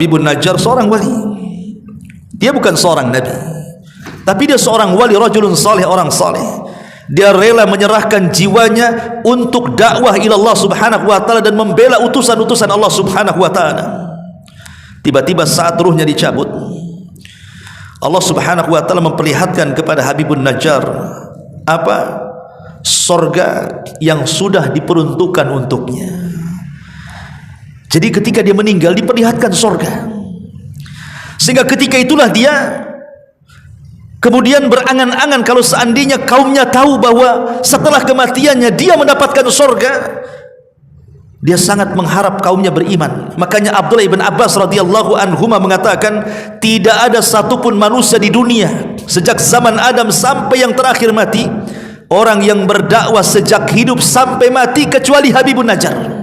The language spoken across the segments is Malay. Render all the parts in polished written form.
Ibn Najjar seorang wali. Dia bukan seorang nabi, tapi dia seorang wali, rajulun salih, orang salih. Dia rela menyerahkan jiwanya untuk dakwah ila Allah Subhanahu wa taala dan membela utusan-utusan Allah Subhanahu wa taala. Tiba-tiba saat ruhnya dicabut, Allah Subhanahu wa taala memperlihatkan kepada Habibun Najjar apa? Surga yang sudah diperuntukkan untuknya. Jadi ketika dia meninggal diperlihatkan surga, sehingga ketika itulah dia kemudian berangan-angan kalau seandainya kaumnya tahu bahwa setelah kematiannya dia mendapatkan surga, dia sangat mengharap kaumnya beriman. Makanya Abdullah ibn Abbas radhiyallahu anhuma mengatakan, tidak ada satupun manusia di dunia sejak zaman Adam sampai yang terakhir mati, orang yang berdakwah sejak hidup sampai mati kecuali Habibun Najjar.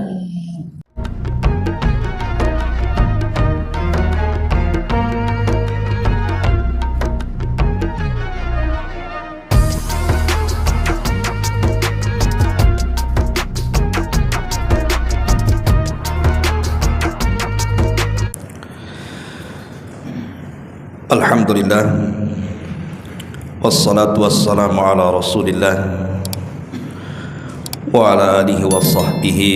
Alhamdulillah, wassalatu wassalamu ala rasulillah wa ala alihi wa sahbihi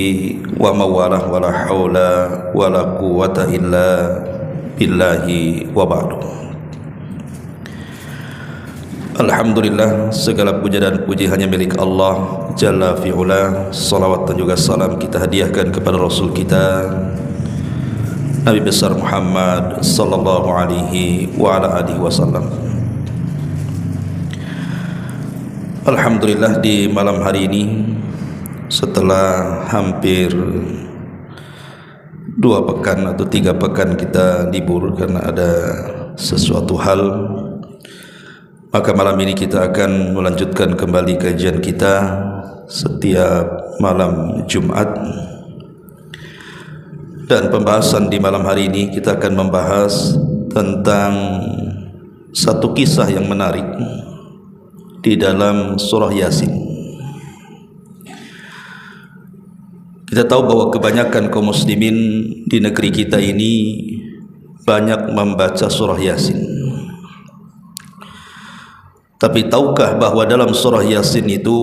wa mawalah wa la hawla wa la quwwata illa billahi wa ba'du. Alhamdulillah, segala puja dan puji hanya milik Allah Jalla fi'ula. Salawat dan juga salam kita hadiahkan kepada Rasul kita Nabi besar Muhammad sallallahu alaihi wa ala alihi wasallam. Alhamdulillah, di malam hari ini setelah hampir 2 pekan atau 3 pekan kita libur karena ada sesuatu hal, maka malam ini kita akan melanjutkan kembali kajian kita setiap malam Jumat. Dan pembahasan di malam hari ini kita akan membahas tentang satu kisah yang menarik di dalam surah Yasin. Kita tahu bahwa kebanyakan kaum muslimin di negeri kita ini banyak membaca surah Yasin. Tapi tahukah bahwa dalam surah Yasin itu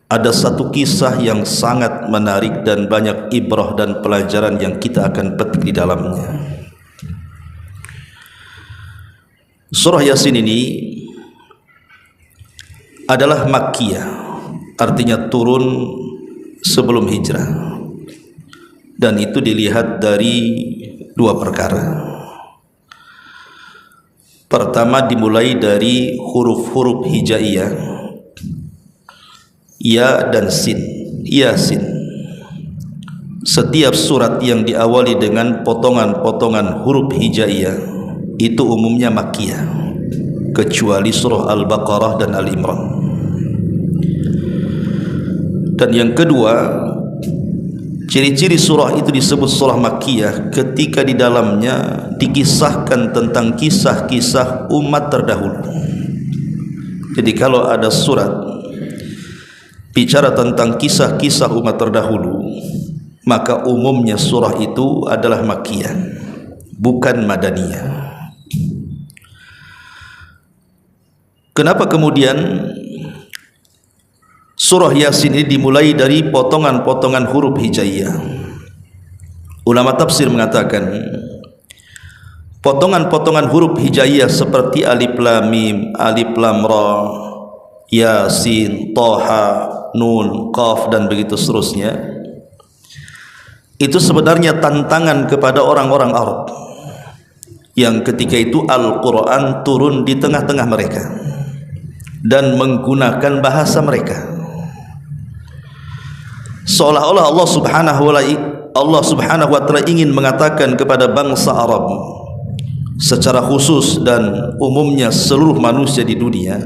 ada satu kisah yang sangat menarik dan banyak ibrah dan pelajaran yang kita akan petik di dalamnya. Surah Yasin ini adalah Makkiyah, artinya turun sebelum hijrah, dan itu dilihat dari 2 perkara. Pertama, dimulai dari huruf-huruf hijaiyah, Ya dan Sin, Yasin. Setiap surat yang diawali dengan potongan-potongan huruf hijaiyah itu umumnya Makkiyah, kecuali surah Al-Baqarah dan Al-Imran. Dan yang kedua, ciri-ciri surah itu disebut surah Makkiyah ketika di dalamnya dikisahkan tentang kisah-kisah umat terdahulu. Jadi kalau ada surat bicara tentang kisah-kisah umat terdahulu, maka umumnya surah itu adalah Makkiyah, bukan Madaniyah. Kenapa kemudian surah Yasin ini dimulai dari potongan-potongan huruf hijaiyah? Ulama tafsir mengatakan potongan-potongan huruf hijaiyah seperti alif lam mim, alif lam ra, Yasin, Toha, Nun, Qaf dan begitu seterusnya, itu sebenarnya tantangan kepada orang-orang Arab yang ketika itu Al-Quran turun di tengah-tengah mereka dan menggunakan bahasa mereka, seolah-olah Allah Subhanahu wa ta'ala ingin mengatakan kepada bangsa Arab secara khusus dan umumnya seluruh manusia di dunia,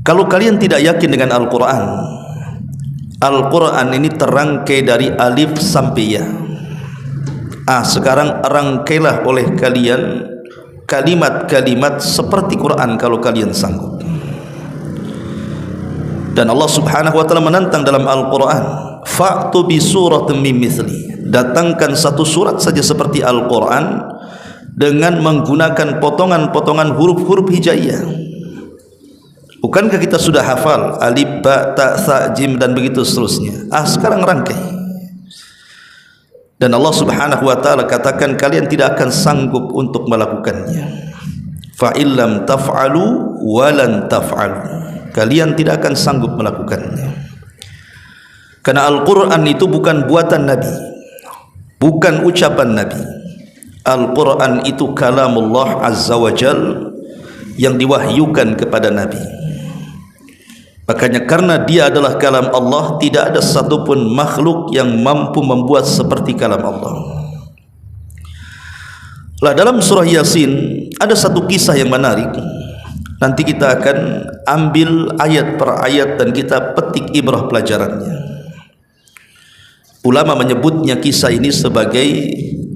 kalau kalian tidak yakin dengan Al-Quran, Al-Quran ini terangkai dari alif sampai ya. Sekarang rangkailah oleh kalian kalimat-kalimat seperti Quran kalau kalian sanggup. Dan Allah Subhanahu wa ta'ala menantang dalam Al-Quran, fa'tu bi suratin min mithli, datangkan satu surat saja seperti Al-Quran dengan menggunakan potongan-potongan huruf-huruf hijaiyah. Bukankah kita sudah hafal alif, ba, ta, tha, jim dan begitu seterusnya? Sekarang rangkai. Dan Allah Subhanahu wa taala katakan kalian tidak akan sanggup untuk melakukannya. Fa illam taf'alu wa lan taf'alu. Kalian tidak akan sanggup melakukannya. Karena Al-Qur'an itu bukan buatan Nabi, bukan ucapan Nabi. Al-Qur'an itu kalamullah azza wa jal yang diwahyukan kepada Nabi. Makanya karena dia adalah kalam Allah, tidak ada satupun makhluk yang mampu membuat seperti kalam Allah. Lah dalam surah Yasin ada satu kisah yang menarik. Nanti kita akan ambil ayat per ayat dan kita petik ibrah pelajarannya. Ulama menyebutnya kisah ini sebagai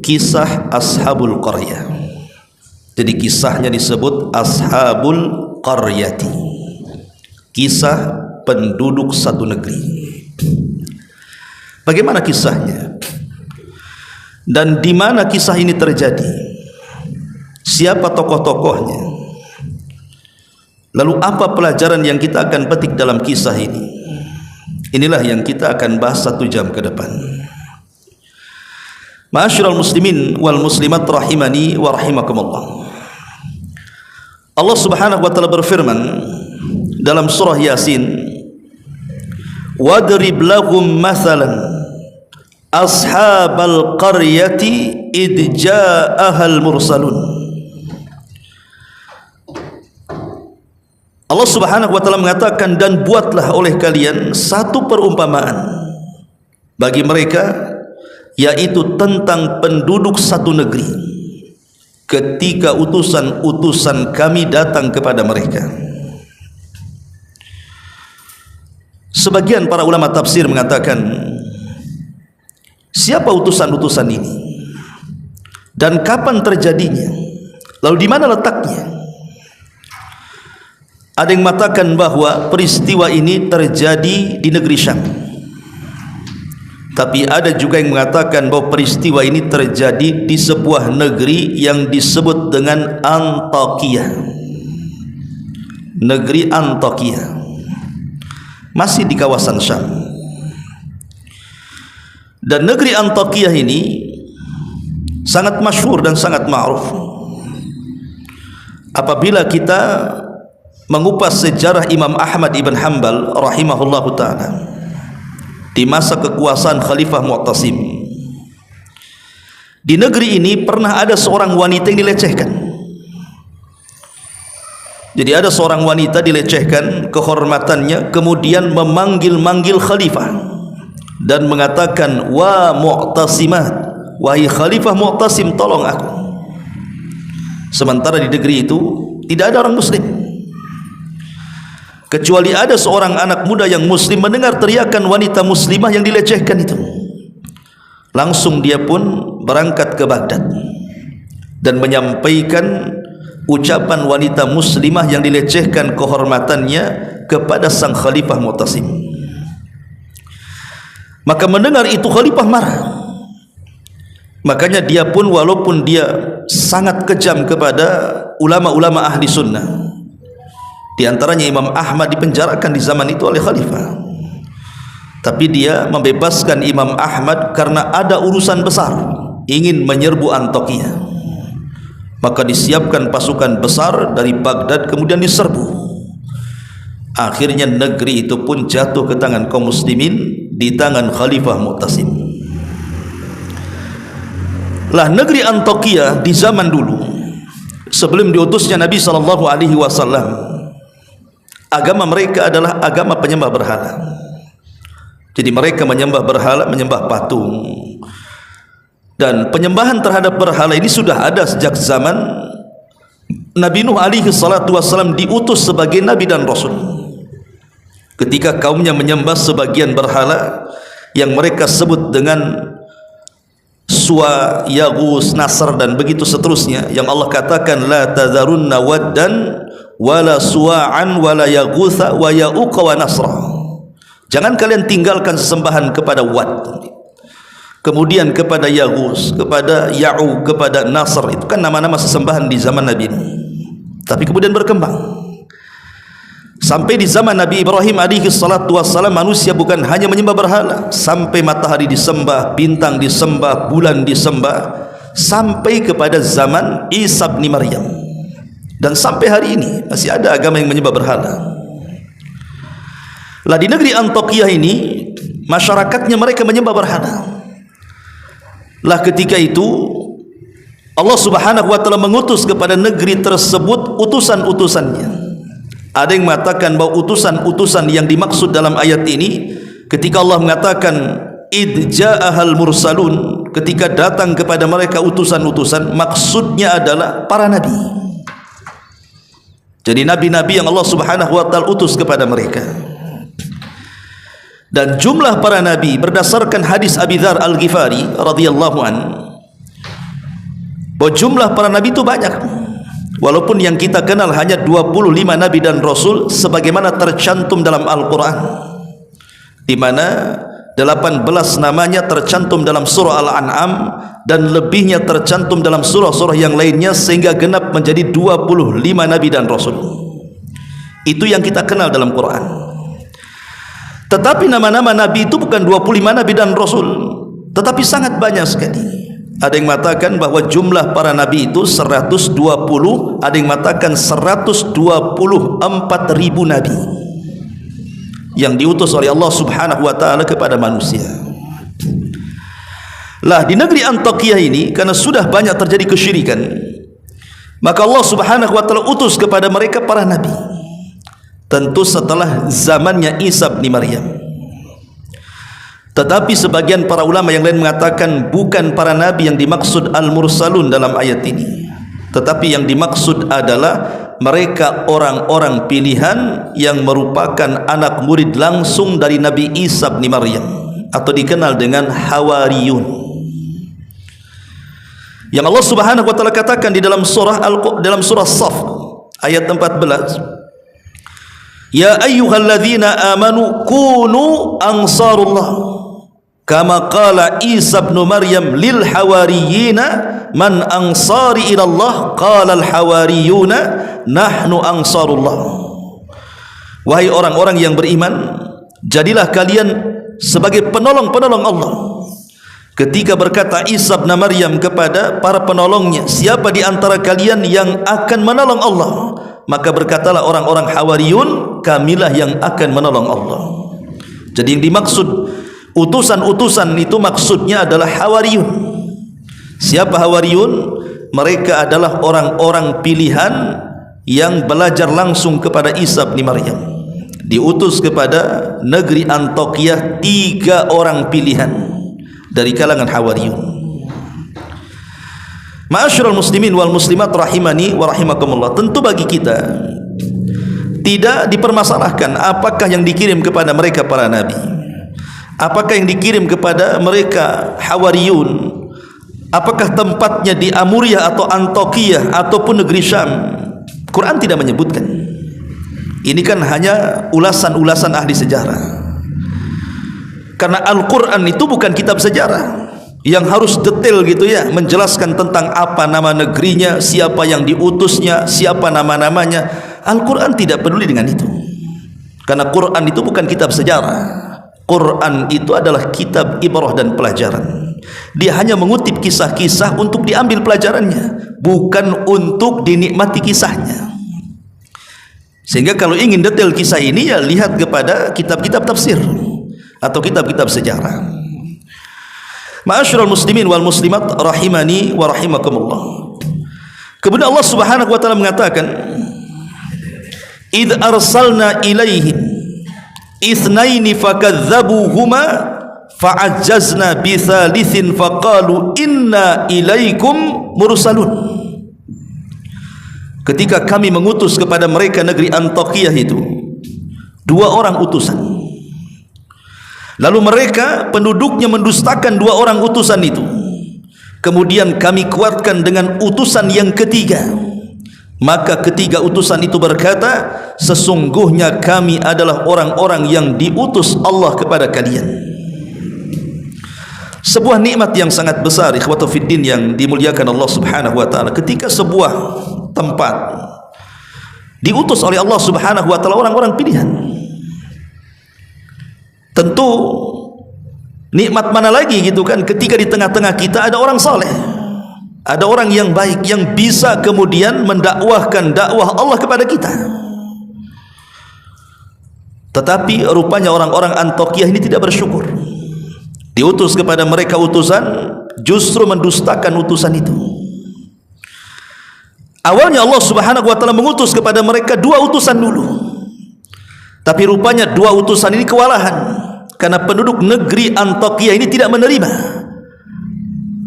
kisah Ashabul Qaryah. Jadi kisahnya disebut Ashabul Qaryati, kisah penduduk satu negeri. Bagaimana kisahnya? Dan di mana kisah ini terjadi? Siapa tokoh-tokohnya? Lalu apa pelajaran yang kita akan petik dalam kisah ini? Inilah yang kita akan bahas 1 jam ke depan. Ma'asyiral muslimin wal muslimat rahimani wa rahimakumullah. Allah Subhanahu wa taala berfirman dalam surah Yasin, wadrib lahum mathalan ashabal qaryati id ja'ahal mursalun. Allah Subhanahu wa taala mengatakan, dan buatlah oleh kalian satu perumpamaan bagi mereka, yaitu tentang penduduk satu negeri ketika utusan-utusan kami datang kepada mereka. Sebagian para ulama tafsir mengatakan, siapa utusan-utusan ini dan kapan terjadinya, lalu di mana letaknya? Ada yang mengatakan bahwa peristiwa ini terjadi di negeri Syam, tapi ada juga yang mengatakan bahwa peristiwa ini terjadi di sebuah negeri yang disebut dengan Antakya. Negeri Antakya masih di kawasan Syam. Dan negeri Antakya ini sangat masyhur dan sangat ma'ruf. Apabila kita mengupas sejarah Imam Ahmad ibn Hanbal rahimahullahu ta'ala di masa kekuasaan Khalifah Mu'tasim, di negeri ini pernah ada seorang wanita yang dilecehkan. Jadi ada seorang wanita dilecehkan kehormatannya, kemudian memanggil-manggil khalifah dan mengatakan, wa Mu'tasimat, wahai Khalifah Mu'tasim, tolong aku. Sementara di negeri itu tidak ada orang muslim, kecuali ada seorang anak muda yang muslim mendengar teriakan wanita muslimah yang dilecehkan itu. Langsung dia pun berangkat ke Baghdad dan menyampaikan ucapan wanita muslimah yang dilecehkan kehormatannya kepada sang Khalifah Mu'tasim. Maka mendengar itu Khalifah marah. Makanya dia pun, walaupun dia sangat kejam kepada ulama-ulama ahli sunnah, di antaranya Imam Ahmad dipenjarakan di zaman itu oleh khalifah, tapi dia membebaskan Imam Ahmad karena ada urusan besar, ingin menyerbu Antakya. Maka disiapkan pasukan besar dari Baghdad, kemudian diserbu. Akhirnya negeri itu pun jatuh ke tangan kaum muslimin, di tangan Khalifah Mu'tasim. Lah negeri Antakya di zaman dulu sebelum diutusnya Nabi SAW, agama mereka adalah agama penyembah berhala. Jadi mereka menyembah berhala, menyembah patung. Dan penyembahan terhadap berhala ini sudah ada sejak zaman Nabi Nuh alaihi salatu wassalam diutus sebagai nabi dan rasul. Ketika kaumnya menyembah sebagian berhala yang mereka sebut dengan Suwa, Yaghus, Nasr dan begitu seterusnya, yang Allah katakan la tadharunna waddan wala suwa'an wala yaghutha wa ya'uqa wa nasra. Jangan kalian tinggalkan sesembahan kepada Wad, kemudian kepada Yaghus, kepada Ya'uq, kepada Nasr. Itu kan nama-nama sesembahan di zaman Nabi ini. Tapi kemudian berkembang sampai di zaman Nabi Ibrahim alaihi salatu wassalam, manusia bukan hanya menyembah berhala, sampai matahari disembah, bintang disembah, bulan disembah, sampai kepada zaman Isa bin Maryam. Dan sampai hari ini masih ada agama yang menyembah berhala. Lah di negeri Antioquia ini masyarakatnya mereka menyembah berhala. Lah ketika itu Allah Subhanahu wa taala mengutus kepada negeri tersebut utusan-utusannya. Ada yang mengatakan bahwa utusan-utusan yang dimaksud dalam ayat ini, ketika Allah mengatakan id ja'ahal mursalun, ketika datang kepada mereka utusan-utusan, maksudnya adalah para nabi. Jadi nabi-nabi yang Allah Subhanahu wa taala utus kepada mereka. Dan jumlah para nabi berdasarkan hadis Abi Dzar Al-Ghifari radhiyallahu an, bahwa jumlah para nabi itu banyak. Walaupun yang kita kenal hanya 25 nabi dan rasul sebagaimana tercantum dalam Al-Qur'an, di mana 18 namanya tercantum dalam surah Al-An'am dan lebihnya tercantum dalam surah-surah yang lainnya, sehingga genap menjadi 25 nabi dan rasul. Itu yang kita kenal dalam Quran. Tetapi nama-nama nabi itu bukan 25 nabi dan rasul, tetapi sangat banyak sekali. Ada yang mengatakan bahwa jumlah para nabi itu 120, ada yang mengatakan 124.000 nabi yang diutus oleh Allah Subhanahu wa taala kepada manusia. Lah di negeri Antioquia ini, karena sudah banyak terjadi kesyirikan, maka Allah Subhanahu wa taala utus kepada mereka para nabi. Tentu setelah zamannya Isa bin Maryam. Tetapi sebagian para ulama yang lain mengatakan bukan para nabi yang dimaksud al-mursalun dalam ayat ini, tetapi yang dimaksud adalah mereka orang-orang pilihan yang merupakan anak murid langsung dari Nabi Isa bin Maryam, atau dikenal dengan Hawariyun, yang Allah Subhanahu wa taala katakan di dalam surah Shaf ayat 14, ya ayyuhalladzina amanu kunu ansarullah kama qala Isa bin Maryam lil hawariyina man ansari ila Allah qala al hawariyuna nahnu ansarullah. Wahai orang-orang yang beriman, jadilah kalian sebagai penolong-penolong Allah. Ketika berkata Isa bin Maryam kepada para penolongnya, siapa di antara kalian yang akan menolong Allah? Maka berkatalah orang-orang Hawariyun, kamilah yang akan menolong Allah. Jadi yang dimaksud utusan-utusan itu maksudnya adalah Hawariyun. Siapa Hawariyun? Mereka adalah orang-orang pilihan yang belajar langsung kepada Isa bin Maryam. Diutus kepada negeri Antioquia 3 orang pilihan dari kalangan Hawariyun. Ma'asyiral muslimin wal muslimat rahimani wa rahimakumullah, tentu bagi kita tidak dipermasalahkan apakah yang dikirim kepada mereka para nabi, apakah yang dikirim kepada mereka Hawariyun, apakah tempatnya di Amuriah atau Antioquia ataupun negeri Syam. Quran tidak menyebutkan. Ini kan hanya ulasan-ulasan ahli sejarah, karena Al-Quran itu bukan kitab sejarah yang harus detail gitu ya, menjelaskan tentang apa nama negerinya, siapa yang diutusnya, siapa nama-namanya. Al-Quran tidak peduli dengan itu, karena Quran itu bukan kitab sejarah. Quran itu adalah kitab ibrah dan pelajaran. Dia hanya mengutip kisah-kisah untuk diambil pelajarannya, bukan untuk dinikmati kisahnya. Sehingga kalau ingin detail kisah ini, ya lihat kepada kitab-kitab tafsir atau kitab-kitab sejarah. Ma'asyiral muslimin wal muslimat rahimani wa rahimakumullah. Kemudian Allah Subhanahu wa taala mengatakan, "Idz arsalna ilaihim itsnaini fakadzabuhuma fa'azzazna bi tsalitsin faqalu inna ilaikum mursalun." Ketika kami mengutus kepada mereka negeri Antioquia itu 2 orang utusan, lalu mereka penduduknya mendustakan 2 orang utusan itu, kemudian kami kuatkan dengan utusan yang ketiga, maka ketiga utusan itu berkata, sesungguhnya kami adalah orang-orang yang diutus Allah kepada kalian. Sebuah nikmat yang sangat besar ikhwatu fiddin yang dimuliakan Allah Subhanahu wa taala, ketika sebuah tempat diutus oleh Allah Subhanahu wa taala orang-orang pilihan. Tentu nikmat mana lagi gitu kan, ketika di tengah-tengah kita ada orang saleh, ada orang yang baik yang bisa kemudian mendakwahkan dakwah Allah kepada kita. Tetapi rupanya orang-orang Antiokhia ini tidak bersyukur. Diutus kepada mereka utusan, justru mendustakan utusan itu. Awalnya Allah Subhanahu wa taala mengutus kepada mereka 2 utusan dulu. Tapi rupanya 2 utusan ini kewalahan karena penduduk negeri Antiokhia ini tidak menerima.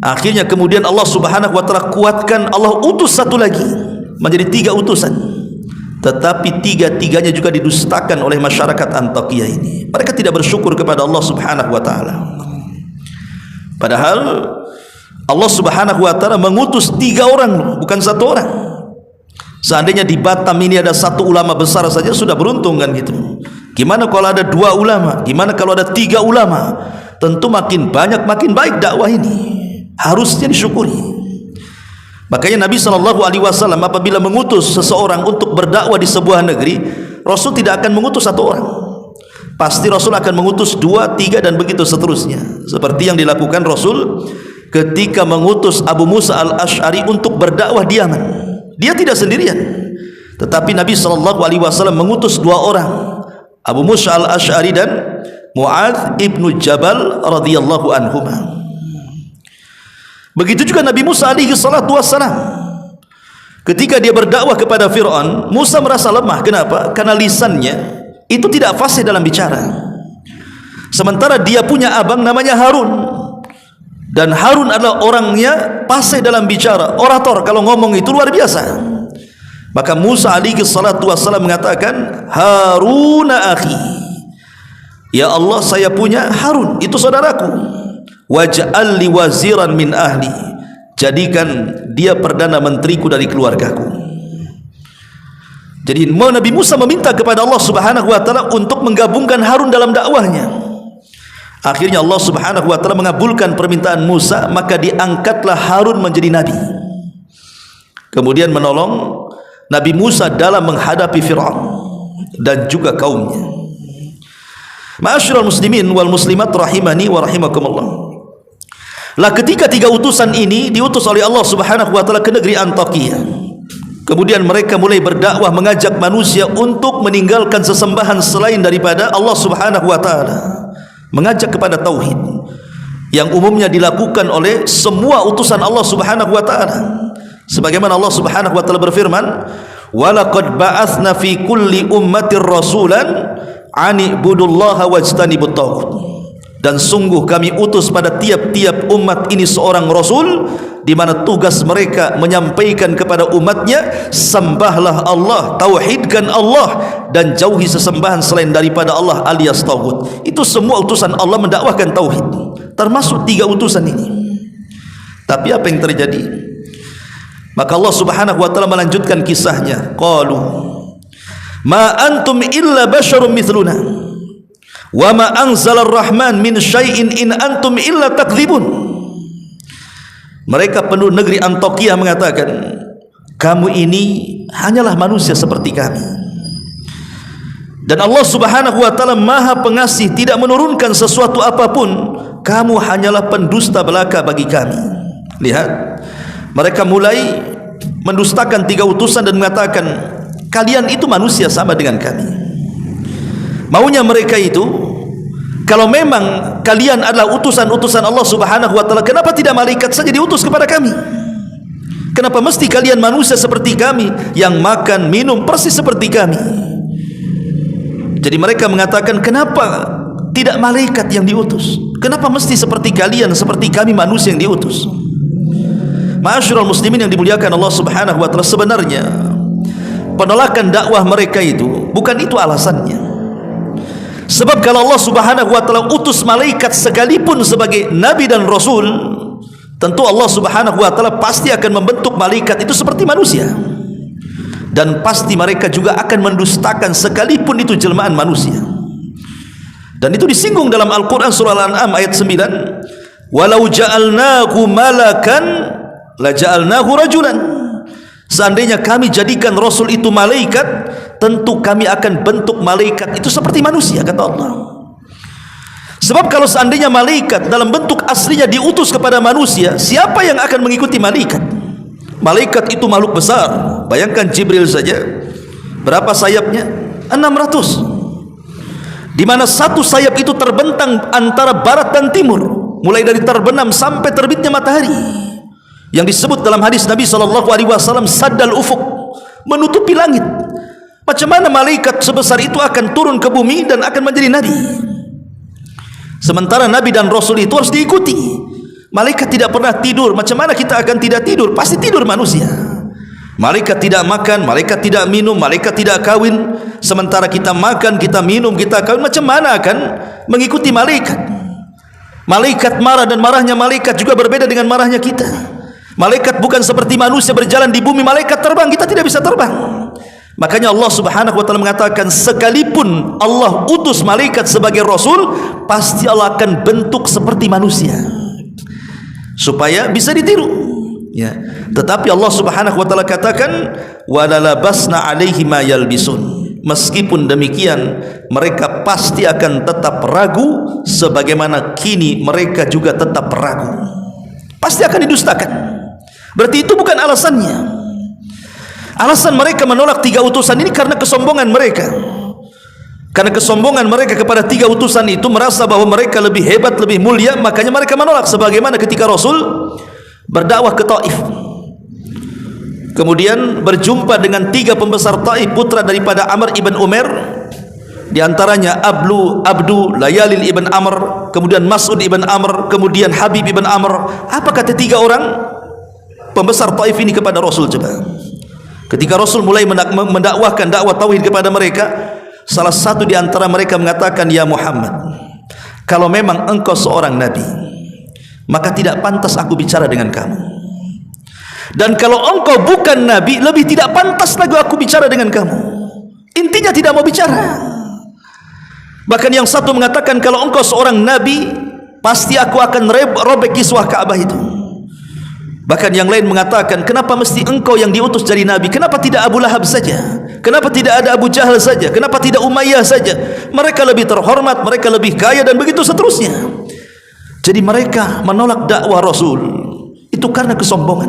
Akhirnya kemudian Allah Subhanahu wa taala kuatkan, Allah utus 1 lagi, menjadi 3 utusan. Tetapi 3-tiganya juga didustakan oleh masyarakat Antiokhia ini. Mereka tidak bersyukur kepada Allah Subhanahu wa taala. Padahal Allah Subhanahu wa taala mengutus 3 orang, bukan 1 orang. Seandainya di Batam ini ada 1 ulama besar saja sudah beruntung kan gitu. Gimana kalau ada 2 ulama? Gimana kalau ada 3 ulama? Tentu makin banyak makin baik dakwah ini. Harusnya disyukuri. Makanya Nabi SAW apabila mengutus seseorang untuk berdakwah di sebuah negeri, Rasul tidak akan mengutus 1 orang. Pasti Rasul akan mengutus 2, 3 dan begitu seterusnya. Seperti yang dilakukan Rasul ketika mengutus Abu Musa al-Ash'ari untuk berdakwah di Yaman. Dia tidak sendirian, tetapi Nabi SAW mengutus 2 orang, Abu Musa al-Ash'ari dan Mu'adz ibnu Jabal radhiyallahu anhuma. Begitu juga Nabi Musa alaihi salatu wassalam, ketika dia berdakwah kepada Fir'aun, Musa merasa lemah. Kenapa? Karena lisannya itu tidak fasih dalam bicara. Sementara dia punya abang namanya Harun, dan Harun adalah orangnya fasih dalam bicara, orator, kalau ngomong itu luar biasa. Maka Musa alaihi salatu wassalam mengatakan, Haruna akhi, ya Allah, saya punya Harun, itu saudaraku. Waj'al li waziran min ahli, jadikan dia perdana menteriku dari keluargaku. Jadi Nabi Musa meminta kepada Allah Subhanahu wa taala untuk menggabungkan Harun dalam dakwahnya. Akhirnya Allah Subhanahu wa taala mengabulkan permintaan Musa, maka diangkatlah Harun menjadi nabi. Kemudian menolong Nabi Musa dalam menghadapi Fir'aun dan juga kaumnya. Ma'asyiral muslimin wal muslimat rahimani wa rahimakumullah. Lah ketika 3 utusan ini diutus oleh Allah Subhanahu wa taala ke negeri Antiokhia, kemudian mereka mulai berdakwah, mengajak manusia untuk meninggalkan sesembahan selain daripada Allah Subhanahu wa taala, mengajak kepada tauhid yang umumnya dilakukan oleh semua utusan Allah Subhanahu wa taala. Sebagaimana Allah Subhanahu wa taala berfirman, "Wa laqad ba'atsna fi kulli ummatir rasulan an ibudullaha wajtanibut taghut." Dan sungguh kami utus pada tiap-tiap umat ini seorang rasul, di mana tugas mereka menyampaikan kepada umatnya, sembahlah Allah, tauhidkan Allah, dan jauhi sesembahan selain daripada Allah alias taghut. Itu semua utusan Allah mendakwahkan tauhid, termasuk 3 utusan ini. Tapi apa yang terjadi? Maka Allah Subhanahu wa taala melanjutkan kisahnya, qalu ma antum illa basyarum mithluna wa ma anzalar rahman min syai'in in antum illa takdzibun. Mereka penduduk negeri Antiokhia mengatakan, kamu ini hanyalah manusia seperti kami, dan Allah Subhanahu wa taala Maha Pengasih, tidak menurunkan sesuatu apapun. Kamu hanyalah pendusta belaka bagi kami. Lihat, mereka mulai mendustakan 3 utusan dan mengatakan, kalian itu manusia sama dengan kami. Maunya mereka itu, kalau memang kalian adalah utusan-utusan Allah Subhanahu wa taala, kenapa tidak malaikat saja diutus kepada kami? Kenapa mesti kalian manusia seperti kami yang makan minum persis seperti kami? Jadi mereka mengatakan, kenapa tidak malaikat yang diutus? Kenapa mesti seperti kalian, seperti kami manusia yang diutus? Ma'asyiral muslimin yang dimuliakan Allah Subhanahu wa taala, sebenarnya penolakan dakwah mereka itu bukan itu alasannya. Sebab kalau Allah Subhanahu wa taala utus malaikat sekalipun sebagai nabi dan rasul, tentu Allah Subhanahu wa taala pasti akan membentuk malaikat itu seperti manusia, dan pasti mereka juga akan mendustakan sekalipun itu jelmaan manusia. Dan itu disinggung dalam Al-Quran surah Al-An'am ayat 9, walau ja'alnahu malakan la ja'alnahu rajulan. Seandainya kami jadikan Rasul itu malaikat, tentu kami akan bentuk malaikat itu seperti manusia, kata Allah. Sebab kalau seandainya malaikat dalam bentuk aslinya diutus kepada manusia, siapa yang akan mengikuti malaikat? Malaikat itu makhluk besar. Bayangkan Jibril saja, berapa sayapnya? 600. Di mana satu sayap itu terbentang antara barat dan timur, mulai dari terbenam sampai terbitnya matahari, yang disebut dalam hadis Nabi SAW saddal ufuk, menutupi langit. Macam mana malaikat sebesar itu akan turun ke bumi dan akan menjadi nabi? Sementara nabi dan rasul itu harus diikuti. Malaikat tidak pernah tidur. Macam mana kita akan tidak tidur? Pasti tidur manusia. Malaikat tidak makan, malaikat tidak minum, malaikat tidak kawin. Sementara kita makan, kita minum, kita kawin. Macam mana akan mengikuti malaikat? Malaikat marah, dan marahnya malaikat juga berbeda dengan marahnya kita. Malaikat bukan seperti manusia berjalan di bumi. Malaikat terbang, kita tidak bisa terbang. Makanya Allah Subhanahu wa taala mengatakan, sekalipun Allah utus malaikat sebagai rasul, pasti Allah akan bentuk seperti manusia supaya bisa ditiru, ya. Tetapi Allah Subhanahu wa taala katakan, walalabasna alaihi ma yalbisun. Meskipun demikian, mereka pasti akan tetap ragu, sebagaimana kini mereka juga tetap ragu. Pasti akan didustakan. Berarti itu bukan alasannya. Alasan mereka menolak 3 utusan ini karena kesombongan mereka. Karena kesombongan mereka kepada 3 utusan itu, merasa bahwa mereka lebih hebat, lebih mulia, makanya mereka menolak. Sebagaimana ketika Rasul berdakwah ke Taif, kemudian berjumpa dengan 3 pembesar Taif, putra daripada Amr ibn Umair, di antaranya Abdu Layalil ibn Amr, kemudian Mas'ud ibn Amr, kemudian Habib ibn Amr. Apa kata 3 orang pembesar Taif ini kepada Rasul? Coba. Ketika Rasul mulai mendakwahkan dakwah tauhid kepada mereka, salah satu di antara mereka mengatakan, ya Muhammad, kalau memang engkau seorang nabi, maka tidak pantas aku bicara dengan kamu. Dan kalau engkau bukan nabi, lebih tidak pantas lagi aku bicara dengan kamu. Intinya tidak mau bicara. Bahkan yang satu mengatakan, kalau engkau seorang nabi, pasti aku akan robek kiswah Ka'bah itu. Bahkan yang lain mengatakan, kenapa mesti engkau yang diutus jadi nabi? Kenapa tidak Abu Lahab saja? Kenapa tidak ada Abu Jahal saja? Kenapa tidak Umayyah saja? Mereka lebih terhormat, mereka lebih kaya, dan begitu seterusnya. Jadi mereka menolak dakwah Rasul itu karena kesombongan.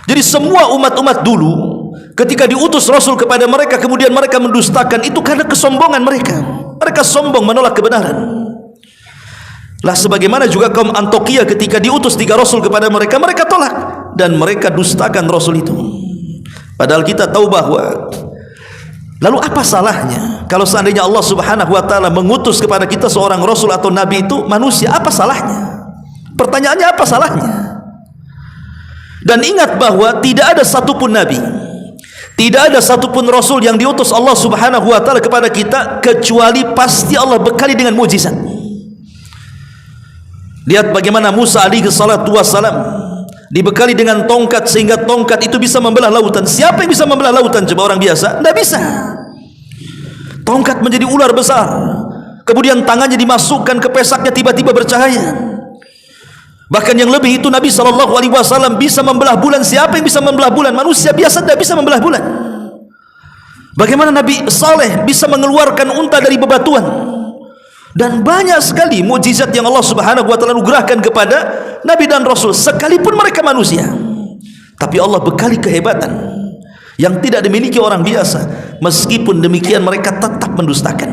Jadi semua umat-umat dulu ketika diutus Rasul kepada mereka, kemudian mereka mendustakan, itu karena kesombongan mereka. Mereka sombong menolak kebenaran. Lah sebagaimana juga kaum Antiokhia ketika diutus 3 rasul kepada mereka, mereka tolak dan mereka dustakan rasul itu. Padahal kita tahu bahwa, lalu apa salahnya kalau seandainya Allah Subhanahu wa taala mengutus kepada kita seorang rasul atau nabi itu manusia? Apa salahnya? Pertanyaannya, apa salahnya? Dan ingat bahwa tidak ada satupun nabi, tidak ada satupun rasul yang diutus Allah Subhanahu wa taala kepada kita kecuali pasti Allah bekali dengan mukjizat. Lihat bagaimana Musa alaihi salatu wassalam dibekali dengan tongkat, sehingga tongkat itu bisa membelah lautan. Siapa yang bisa membelah lautan? Coba orang biasa? Tidak bisa. Tongkat menjadi ular besar, kemudian tangannya dimasukkan ke pesaknya, tiba-tiba bercahaya. Bahkan yang lebih itu, Nabi SAW bisa membelah bulan. Siapa yang bisa membelah bulan? Manusia biasa tidak bisa membelah bulan. Bagaimana Nabi Saleh bisa mengeluarkan unta dari bebatuan? Dan banyak sekali mukjizat yang Allah Subhanahu wa taala anugerahkan kepada nabi dan rasul, sekalipun mereka manusia. Tapi Allah bekali kehebatan yang tidak dimiliki orang biasa. Meskipun demikian mereka tetap mendustakan.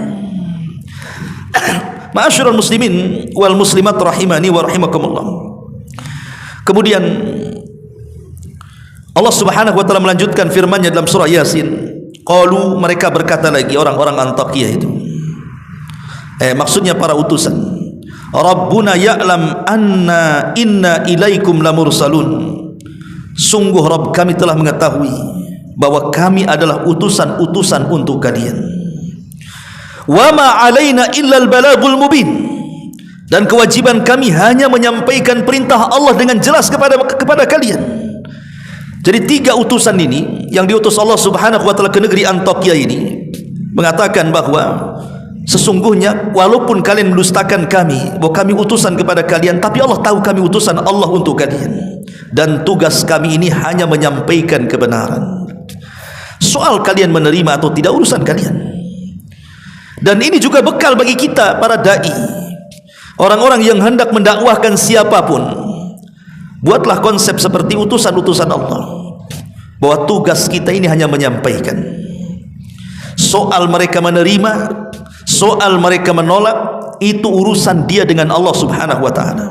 Ma'asyiral muslimin wal muslimat rahimani wa rahimakumullah. Kemudian Allah Subhanahu wa taala melanjutkan firman-Nya dalam surah Yasin. Qalu, mereka berkata lagi, orang-orang Antiokhia itu, maksudnya para utusan, Rabbuna ya'lam anna inna ilaikum lamursalun. Sungguh Rabb kami telah mengetahui bahwa kami adalah utusan-utusan untuk kalian. Wa ma alaina illal balagul mubin. Dan kewajiban kami hanya menyampaikan perintah Allah dengan jelas kepada kalian. Jadi 3 utusan ini yang diutus Allah Subhanahu wa taala ke negeri Antiokhia ini mengatakan bahwa Sesungguhnya walaupun kalian mendustakan kami, bahwa kami utusan kepada kalian, tapi Allah tahu kami utusan Allah untuk kalian, dan tugas kami ini hanya menyampaikan kebenaran. Soal kalian menerima atau tidak urusan kalian. Dan ini juga bekal bagi kita para dai, orang-orang yang hendak mendakwahkan siapapun. Buatlah konsep seperti utusan-utusan Allah, bahwa tugas kita ini hanya menyampaikan. Soal mereka menerima, soal mereka menolak, itu urusan dia dengan Allah Subhanahu wa ta'ala.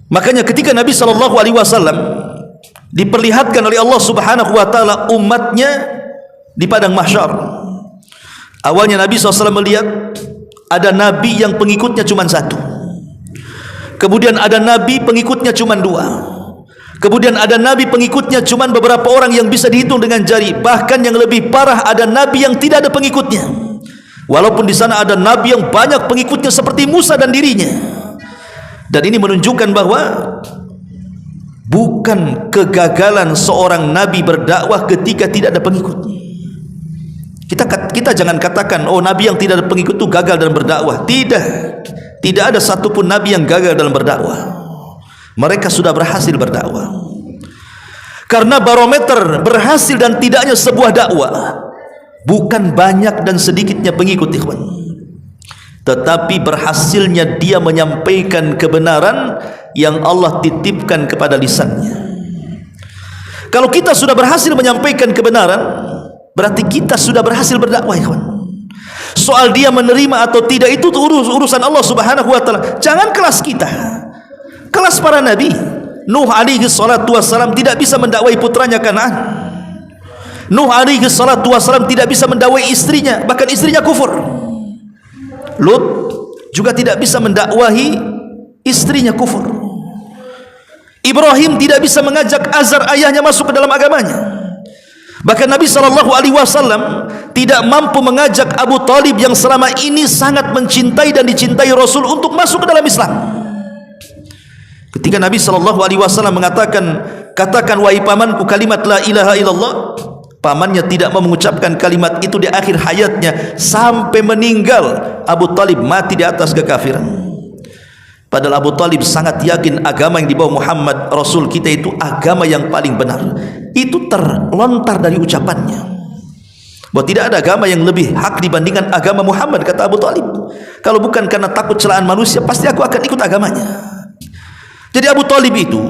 Makanya ketika Nabi SAW diperlihatkan oleh Allah Subhanahu wa ta'ala umatnya di padang mahsyar, awalnya Nabi SAW melihat ada nabi yang pengikutnya cuma satu, kemudian ada nabi pengikutnya cuma dua, kemudian ada nabi pengikutnya cuma beberapa orang yang bisa dihitung dengan jari. Bahkan yang lebih parah, ada nabi yang tidak ada pengikutnya, walaupun di sana ada nabi yang banyak pengikutnya seperti Musa dan dirinya. Dan ini menunjukkan bahwa bukan kegagalan seorang nabi berdakwah ketika tidak ada pengikut. Kita jangan katakan, oh, nabi yang tidak ada pengikut itu gagal dalam berdakwah. Tidak ada satupun nabi yang gagal dalam berdakwah. Mereka sudah berhasil berdakwah. Karena barometer berhasil dan tidaknya sebuah dakwah bukan banyak dan sedikitnya pengikut, ikhwan, tetapi berhasilnya dia menyampaikan kebenaran yang Allah titipkan kepada lisannya. Kalau kita sudah berhasil menyampaikan kebenaran, berarti kita sudah berhasil berdakwah, ikhwan. Soal dia menerima atau tidak itu urusan Allah Subhanahu wa ta'ala. Jangan kelas kita, kelas para nabi. Nuh alaihi salatu wassalam tidak bisa mendakwai putranya Kanaan. Nuh alaihi salatu wassalam tidak bisa mendakwai istrinya, bahkan istrinya kufur. Lut juga tidak bisa mendakwahi istrinya kufur. Ibrahim tidak bisa mengajak Azar ayahnya masuk ke dalam agamanya. Bahkan Nabi SAW tidak mampu mengajak Abu Talib yang selama ini sangat mencintai dan dicintai Rasul untuk masuk ke dalam Islam. Ketika Nabi SAW mengatakan, katakan wahai pamanku kalimat la ilaha illallah, pamannya tidak mau mengucapkan kalimat itu di akhir hayatnya sampai meninggal. Abu Talib mati di atas kekafiran. Padahal Abu Talib sangat yakin agama yang dibawa Muhammad Rasul kita itu agama yang paling benar. Itu terlontar dari ucapannya, bahwa tidak ada agama yang lebih hak dibandingkan agama Muhammad, kata Abu Talib. Kalau bukan karena takut celaan manusia, pasti aku akan ikut agamanya. Jadi Abu Talib itu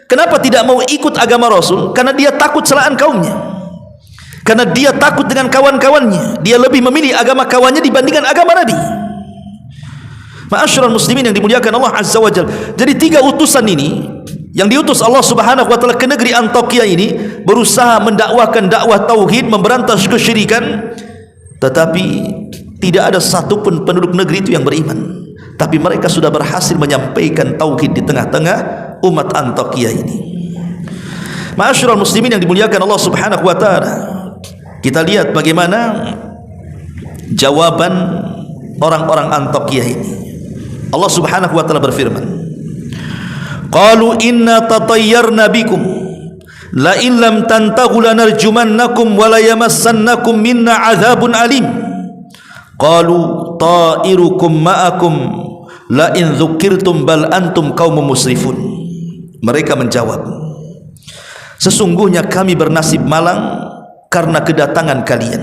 kenapa tidak mau ikut agama Rasul? Karena dia takut celaan kaumnya, karena dia takut dengan kawan-kawannya. Dia lebih memilih agama kawannya dibandingkan agama Nabi. Ma'asyiral muslimin yang dimuliakan Allah Azza wa Jalla. Jadi 3 utusan ini yang diutus Allah Subhanahu wa ta'ala ke negeri Antakya ini berusaha mendakwakan dakwah tauhid, memberantas kesyirikan, tetapi tidak ada satupun penduduk negeri itu yang beriman. Tapi mereka sudah berhasil menyampaikan tauhid di tengah-tengah umat Antakya ini. Ma'asyiral muslimin yang dimuliakan Allah Subhanahu wa ta'ala, kita lihat bagaimana jawaban orang-orang Antakya ini. Allah Subhanahu wa ta'ala berfirman, qalu inna tatayyarna bikum la in lam tantahu lanarjumannakum wa la yamassannakum minna adzabun alim. Qalu ta'irukum ma'akum la in dzukirtum bal antum qaumun musrifun. Mereka menjawab, sesungguhnya kami bernasib malang karena kedatangan kalian.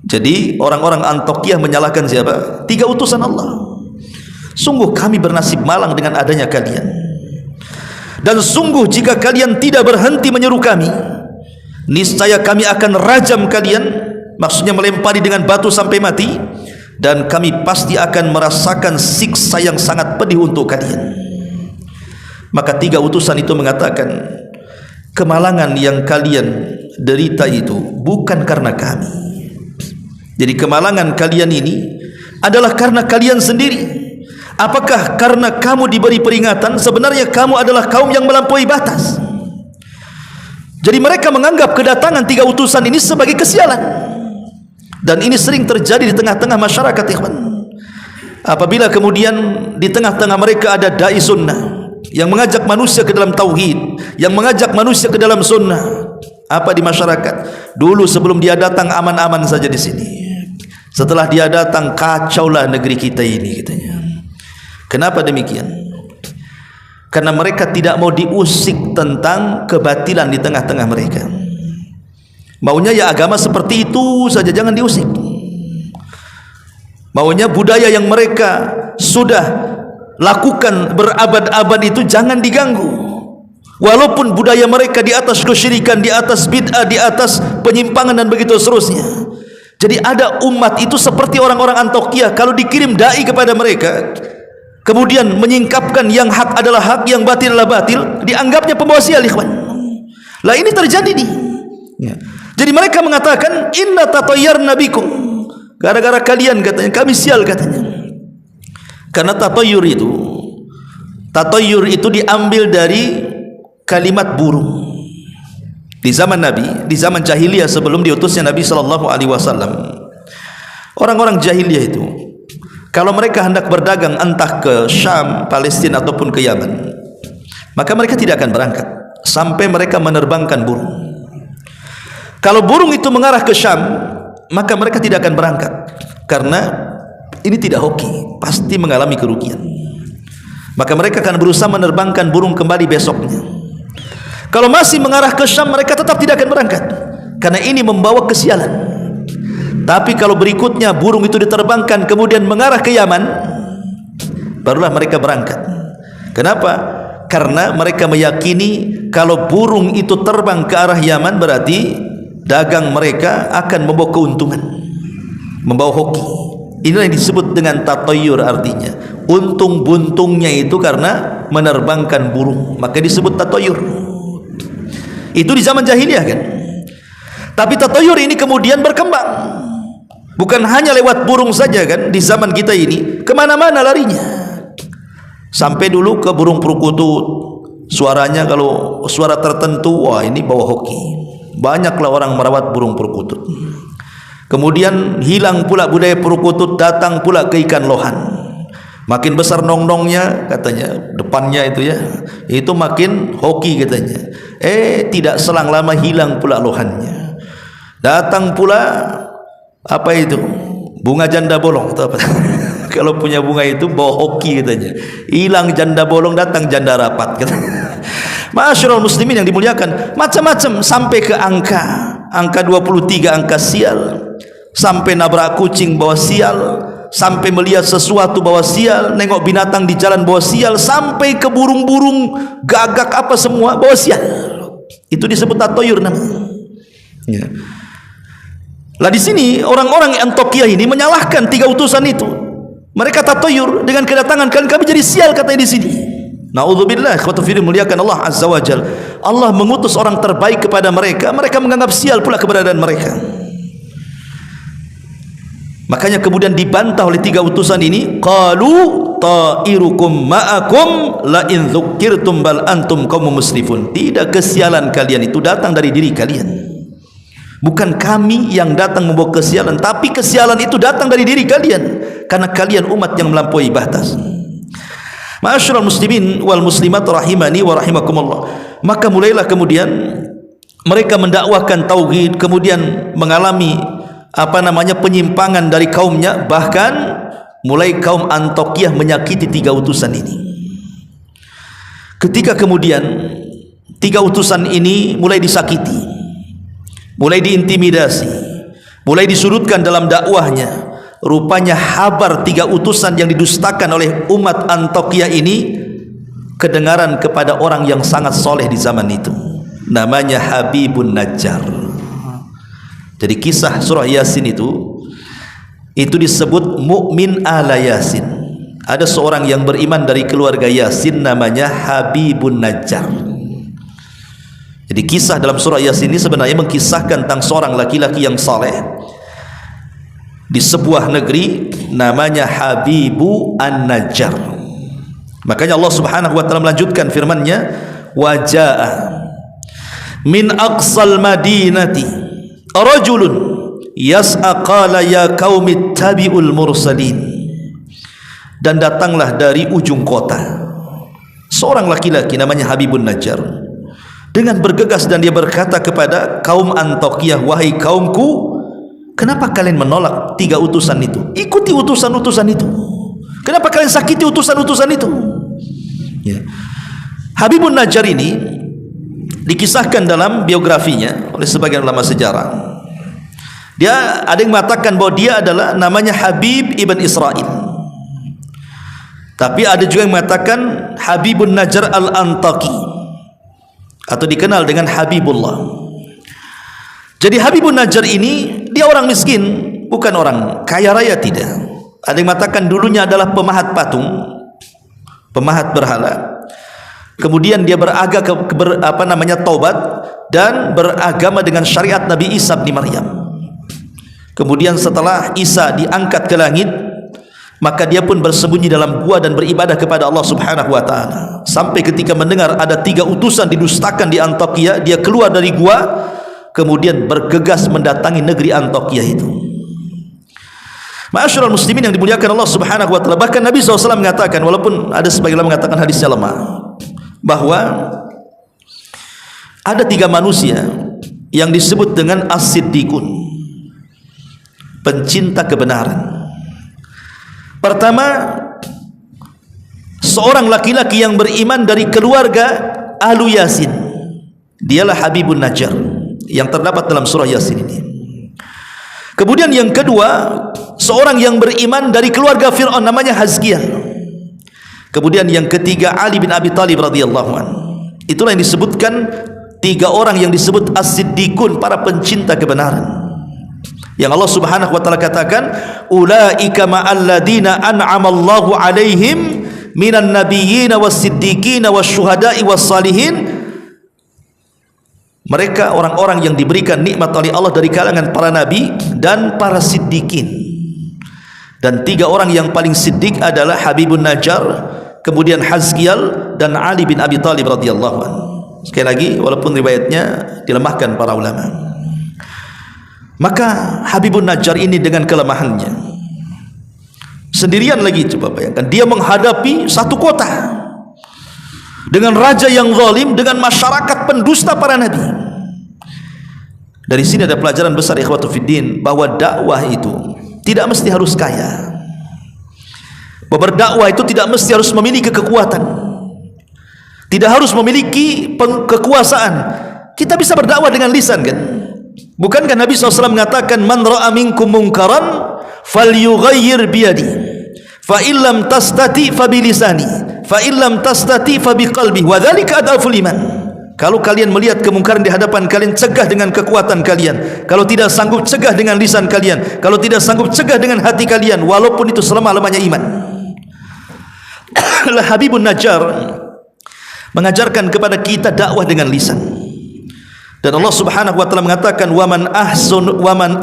Jadi orang-orang Antakya menyalahkan siapa? 3 utusan Allah. Sungguh kami bernasib malang dengan adanya kalian, dan sungguh jika kalian tidak berhenti menyeru kami, niscaya kami akan rajam kalian, maksudnya melempari dengan batu sampai mati, dan kami pasti akan merasakan siksa yang sangat pedih untuk kalian. Maka 3 utusan itu mengatakan, kemalangan yang kalian derita itu bukan karena kami. Jadi kemalangan kalian ini adalah karena kalian sendiri. Apakah karena kamu diberi peringatan? Sebenarnya kamu adalah kaum yang melampaui batas. Jadi mereka menganggap kedatangan 3 utusan ini sebagai kesialan. Dan ini sering terjadi di tengah-tengah masyarakat, ikhwan. Apabila kemudian di tengah-tengah mereka ada dai sunnah yang mengajak manusia ke dalam tauhid, yang mengajak manusia ke dalam sunnah, apa di masyarakat? Dulu sebelum dia datang aman-aman saja di sini. Setelah dia datang, kacaulah negeri kita ini, katanya. Kenapa demikian? Karena mereka tidak mau diusik tentang kebatilan di tengah-tengah mereka. Maunya ya agama seperti itu saja, jangan diusik. Maunya budaya yang mereka sudah lakukan berabad-abad itu jangan diganggu. Walaupun budaya mereka di atas kesyirikan, di atas bid'ah, di atas penyimpangan dan begitu seterusnya. Jadi ada umat itu seperti orang-orang Antiokhia, kalau dikirim dai kepada mereka, kemudian menyingkapkan yang hak adalah hak, yang batil adalah batil, dianggapnya pembawa sial, ikhwan. Lah ini terjadi nih. Ya. Jadi mereka mengatakan inna tatayyarna bikum, gara-gara kalian, katanya, kami sial, katanya. Karena tatayyur itu diambil dari kalimat burung. Di zaman Nabi, di zaman jahiliyah sebelum diutusnya Nabi sallallahu alaihi wasallam, orang-orang jahiliyah itu kalau mereka hendak berdagang entah ke Syam, Palestina ataupun ke Yaman, maka mereka tidak akan berangkat sampai mereka menerbangkan burung. Kalau burung itu mengarah ke Syam, maka mereka tidak akan berangkat, karena ini tidak hoki, pasti mengalami kerugian. Maka mereka akan berusaha menerbangkan burung kembali besoknya. Kalau masih mengarah ke Syam, mereka tetap tidak akan berangkat, karena ini membawa kesialan. Tapi kalau berikutnya burung itu diterbangkan kemudian mengarah ke Yaman, barulah mereka berangkat. Kenapa? Karena mereka meyakini kalau burung itu terbang ke arah Yaman, berarti dagang mereka akan membawa keuntungan, membawa hoki. Inilah yang disebut dengan tatayyur, artinya untung buntungnya itu karena menerbangkan burung, maka disebut tatayyur. Itu di zaman jahiliyah, kan. Tapi tatayyur ini kemudian berkembang, bukan hanya lewat burung saja, kan. Di zaman kita ini kemana-mana larinya, sampai dulu ke burung perkutut. Suaranya kalau suara tertentu, wah ini bawa hoki. Banyaklah orang merawat burung perkutut. Kemudian hilang pula budaya perkutut, datang pula ke ikan lohan. Makin besar nong-nongnya, katanya, depannya itu ya, itu makin hoki, katanya. Tidak selang lama hilang pula lohannya. Datang pula apa itu? Bunga janda bolong atau apa? Kalau punya bunga itu bawa hoki, katanya. Hilang janda bolong, datang janda rapat, katanya. Masyarul muslimin yang dimuliakan, macam-macam, sampai ke angka 23, angka sial, sampai nabrak kucing bawa sial, sampai melihat sesuatu bawa sial, nengok binatang di jalan bawa sial, sampai ke burung-burung gagak apa semua bawa sial. Itu disebut tatayyur namanya. Ya. Lah di sini orang-orang Antiokhia ini menyalahkan 3 utusan itu. Mereka tatayyur dengan kedatangan kalian, kami jadi sial, katanya di sini. Naudzubillah, khotofidin, muliakan Allah azza wajal. Allah mengutus orang terbaik kepada mereka, mereka menganggap sial pula keberadaan mereka. Makanya kemudian dibantah oleh 3 utusan ini. Qalu ta'irukum ma'akum la in dzukirtum bal antum qaumun musrifun. Tidak, kesialan kalian itu datang dari diri kalian. Bukan kami yang datang membawa kesialan, tapi kesialan itu datang dari diri kalian, karena kalian umat yang melampaui batas. Ma'asyiral muslimin wal muslimat rahimani wa rahimakumullah. Maka mulailah kemudian mereka mendakwahkan tauhid, kemudian mengalami penyimpangan dari kaumnya. Bahkan mulai kaum Antiokhia menyakiti 3 utusan ini. Ketika kemudian 3 utusan ini mulai disakiti, mulai diintimidasi, mulai disudutkan dalam dakwahnya, rupanya habar 3 utusan yang didustakan oleh umat Antiokhia ini kedengaran kepada orang yang sangat soleh di zaman itu, namanya Habibun Najjar. Jadi kisah surah Yasin itu disebut mukmin ala Yasin. Ada seorang yang beriman dari keluarga Yasin, namanya Habibun Najjar. Jadi kisah dalam surah Yasin ini sebenarnya mengkisahkan tentang seorang laki-laki yang saleh di sebuah negeri namanya Habibu An-Najjar. Makanya Allah Subhanahu wa taala melanjutkan firman-Nya, waja'a min aqsal madinati rajulun yas'a qala ya qaumi tabi'ul mursalin. Dan datanglah dari ujung kota seorang laki-laki namanya Habibun Najjar dengan bergegas, dan dia berkata kepada kaum Antiokhia, wahai kaumku, kenapa kalian menolak tiga utusan itu. Ikuti utusan-utusan itu. Kenapa kalian sakiti utusan-utusan itu? Ya. Habibun Najjar ini dikisahkan dalam biografinya oleh sebagian ulama sejarah. Dia ada yang mengatakan bahwa dia adalah namanya Habib ibn Israel. Tapi ada juga yang mengatakan Habibun Najjar al-Antaki, atau dikenal dengan Habibullah. Jadi Habibun Najjar ini dia orang miskin, bukan orang kaya raya, tidak. Ada yang mengatakan dulunya adalah pemahat patung, pemahat berhala. Kemudian dia taubat dan beragama dengan syariat Nabi Isa bin Maryam. Kemudian setelah Isa diangkat ke langit, maka dia pun bersembunyi dalam gua dan beribadah kepada Allah Subhanahu wa taala. Sampai ketika mendengar ada 3 utusan didustakan di Antakia, dia keluar dari gua, kemudian bergegas mendatangi negeri Antakia itu. Ma'asyiral muslimin yang dimuliakan Allah Subhanahu wa taala, bahkan Nabi SAW mengatakan, walaupun ada sebagian ulama mengatakan hadisnya lemah, bahwa ada 3 manusia yang disebut dengan as-siddiqun, pencinta kebenaran. Pertama, seorang laki-laki yang beriman dari keluarga Ahlu Yasin, dialah Habibun Najjar yang terdapat dalam surah Yasin ini. Kemudian yang kedua, seorang yang beriman dari keluarga Fir'aun, namanya Hazkiah. Kemudian yang ketiga, Ali bin Abi Thalib radhiyallahu anhu. Itulah yang disebutkan 3 orang yang disebut as-siddiqun, para pencinta kebenaran, yang Allah Subhanahu wa taala katakan, ulaika ma'alladina an'amallahu alaihim minan nabiyyin was-siddiqin wasyuhada'i was-salihin. Mereka orang-orang yang diberikan nikmat oleh Allah dari kalangan para nabi dan para siddiqin. Dan 3 orang yang paling siddiq adalah Habibun Najjar, kemudian Hazkial, dan Ali bin Abi Thalib radhiyallahu anhu. Sekali lagi, walaupun riwayatnya dilemahkan para ulama. Maka Habibun Najjar ini dengan kelemahannya, sendirian lagi, coba bayangkan, dia menghadapi satu kota dengan raja yang zalim, dengan masyarakat pendusta para nabi. Dari sini ada pelajaran besar ikhwatu fiddin, bahwa dakwah itu tidak mesti harus kaya. Berdakwah itu tidak mesti harus memiliki kekuatan, tidak harus memiliki kekuasaan. Kita bisa berdakwah dengan lisan, kan? Bukankah Nabi SAW mengatakan, man ra'a minkum munkaran falyughayyir biyadi, fa illam tastati fa bilisani, fa illam tastati fa biqalbi, wa dzalika adaful iman. Kalau kalian melihat kemungkaran di hadapan kalian, cegah dengan kekuatan kalian. Kalau tidak sanggup, cegah dengan lisan kalian. Kalau tidak sanggup, cegah dengan hati kalian, walaupun itu selemah-lemahnya iman. Habibun Najjar mengajarkan kepada kita dakwah dengan lisan. Dan Allah Subhanahu wa taala mengatakan, waman